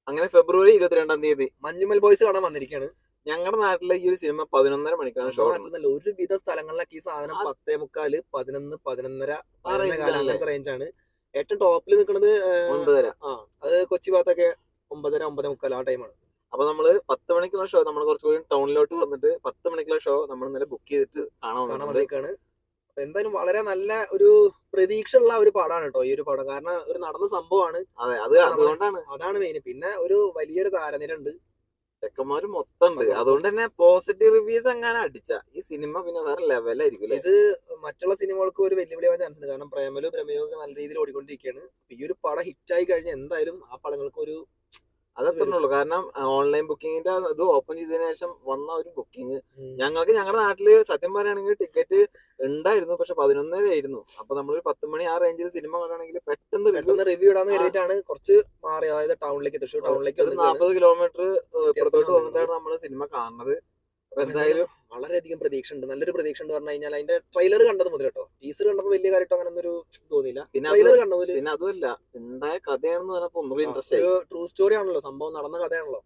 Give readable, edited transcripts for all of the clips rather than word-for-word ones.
അങ്ങനെ ഫെബ്രുവരി 22 മഞ്ഞുമൽ ബോയ്സ് കാണാൻ വന്നിരിക്കുകയാണ്. ഞങ്ങളുടെ നാട്ടിലെ ഈ ഒരു സിനിമ 11:30 മണിക്കാണ് ഷോ. ഒരുവിധ സ്ഥലങ്ങളിലൊക്കെ ഈ സാധനം 10:45, 11, 11:30 റേഞ്ചാണ്. ഏറ്റവും ടോപ്പിൽ നിൽക്കുന്നത് 9:30. അത് കൊച്ചി ഭാഗത്തൊക്കെ 9:30, 9:45 ആ ടൈമാണ്. അപ്പൊ നമ്മള് 10 മണിക്കുള്ള ഷോ നമ്മൾ കുറച്ചുകൂടി ടൗണിലോട്ട് വന്നിട്ട് 10 മണിക്കുള്ള ഷോ നമ്മൾ ഇന്നലെ ബുക്ക് ചെയ്തിട്ട് കാണാൻ വന്നേക്കാണ്. അപ്പൊ എന്തായാലും വളരെ നല്ല ഒരു പ്രതീക്ഷ ഉള്ള ഒരു പടമാണ് കേട്ടോ ഈ ഒരു പടം. കാരണം ഒരു നടന്ന സംഭവമാണ്. അതെ, അതാണ് മെയിൻ. പിന്നെ ഒരു വലിയൊരു താരനിര ഉണ്ട്, ചെക്കന്മാര് മൊത്തം ഉണ്ട്. അതുകൊണ്ട് തന്നെ പോസിറ്റീവ് റിവ്യൂസ് എങ്ങനെ അടിച്ച ഈ സിനിമ പിന്നെ വേറെ ലെവലായിരിക്കും. ഇത് മറ്റുള്ള സിനിമകൾക്ക് ഒരു വെല്ലുവിളിയാവാൻ ചാൻസ് ഉണ്ട്. കാരണം പ്രേമലും പ്രമേയവും നല്ല രീതിയിൽ ഓടിക്കൊണ്ടിരിക്കുകയാണ്. ഈ ഒരു പടം ഹിറ്റായി കഴിഞ്ഞാൽ എന്തായാലും ആ പടങ്ങൾക്ക് ഒരു അതത്രേ ഉള്ളൂ. കാരണം ഓൺലൈൻ ബുക്കിങ്ങിന്റെ ഇത് ഓപ്പൺ ചെയ്തതിനു ശേഷം വന്ന ഒരു ബുക്കിംഗ് ഞങ്ങളുടെ നാട്ടില് സത്യം പറയുകയാണെങ്കിൽ ടിക്കറ്റ് ഉണ്ടായിരുന്നു, പക്ഷെ 11:30 ആയിരുന്നു. അപ്പൊ നമ്മളൊരു 10 മണി ആ റേഞ്ചിൽ സിനിമ കാണുകയാണെങ്കിൽ പെട്ടെന്ന് റിവ്യൂ ഇടാന്ന് കരുതിയിട്ടാണ് കുറച്ച് മാറി, അതായത് ടൗണിലേക്ക്, തൃശ്ശൂർ ടൗണിലേക്ക് 40 കിലോമീറ്റർ പുറത്തോട്ട് വന്നിട്ടാണ് നമ്മൾ സിനിമ കാണുന്നത്. അപ്പൊ എന്തായാലും വളരെയധികം പ്രതീക്ഷ ഉണ്ട്, നല്ലൊരു പ്രതീക്ഷ ഉണ്ട്. പറഞ്ഞു കഴിഞ്ഞാൽ അതിന്റെ ട്രെയിലർ കണ്ടത് മുതൽ കേട്ടോ, ടീസർ കണ്ടപ്പോൾ വലിയ കാര്യമായിട്ട് അങ്ങനെ ഒന്നും തോന്നിയില്ല. ട്രെയിലർ കണ്ടതിൽ പിന്നെ അതുമല്ല ഉണ്ടായ കഥയാണെന്ന് പറഞ്ഞപ്പോ ഒന്നുകൂടി ഇൻട്രസ്റ്റ് ആയി. ട്രൂ സ്റ്റോറി ആണല്ലോ, സംഭവം നടന്ന കഥയാണല്ലോ.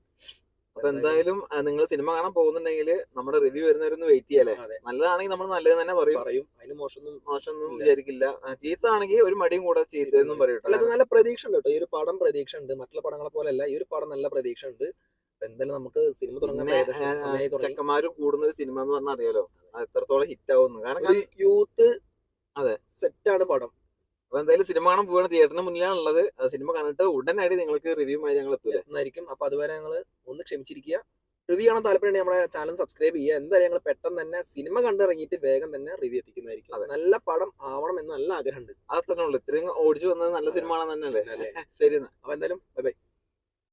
അപ്പൊ എന്തായാലും നിങ്ങൾ സിനിമ കാണാൻ പോകുന്നുണ്ടെങ്കിൽ നമ്മുടെ റിവ്യൂ വരുന്നവരൊന്ന് വെയിറ്റ് ചെയ്യാലേ. നല്ലതാണെങ്കിൽ നമ്മൾ നല്ലത് തന്നെ പറയും. അതിന് മോശമൊന്നും വിചാരിക്കില്ല. ചീത്ത ആണെങ്കിൽ ഒരു മടിയും കൂടെ ചീത്തയെന്നും പറയും. നല്ല പ്രതീക്ഷ ഉണ്ട് കേട്ടോ ഈ ഒരു പടം. പ്രതീക്ഷ ഉണ്ട്, മറ്റുള്ള പടങ്ങളെ പോലെയല്ല ഈ ഒരു പടം നല്ല പ്രതീക്ഷ ഉണ്ട്. എന്തായാലും നമുക്ക് സിനിമ തുടങ്ങാൻ ചെക്കന്മാര് കൂടുന്ന ഒരു സിനിമ എന്ന് പറഞ്ഞാൽ അറിയാലോ അത് എത്രത്തോളം ഹിറ്റ് ആവുന്നു. കാരണം യൂത്ത് അതെ സെറ്റാണ് പടം. അപ്പൊ എന്തായാലും സിനിമ കാണാൻ പോവുകയാണ്, തിയേറ്ററിന് മുന്നിലാണുള്ളത്. സിനിമ കണ്ടിട്ട് ഉടനായിട്ട് നിങ്ങൾക്ക് റിവ്യൂമായി ഞങ്ങൾ എത്തുന്നതായിരിക്കും. അപ്പൊ അതുവരെ ഞങ്ങൾ ഒന്ന് ക്ഷമിച്ചിരിക്കുക. റിവ്യൂ കാണാൻ താല്പര്യമുണ്ടെങ്കിൽ നമ്മുടെ ചാനൽ സബ്സ്ക്രൈബ് ചെയ്യുക. എന്തായാലും ഞങ്ങൾ പെട്ടെന്ന് തന്നെ സിനിമ കണ്ടിറങ്ങിയിട്ട് വേഗം തന്നെ റിവ്യൂ എത്തിക്കുന്നതായിരിക്കും. നല്ല പടം ആവണം എന്ന് നല്ല ആഗ്രഹമുണ്ട്. അത്രേ ഉള്ളൂ. ഇത്രയും ഓടിച്ചു വന്നത് നല്ല സിനിമ ആണെന്ന് തന്നെയല്ലേ. ശരി എന്നാ. അപ്പൊ എന്തായാലും ബൈ ബൈ.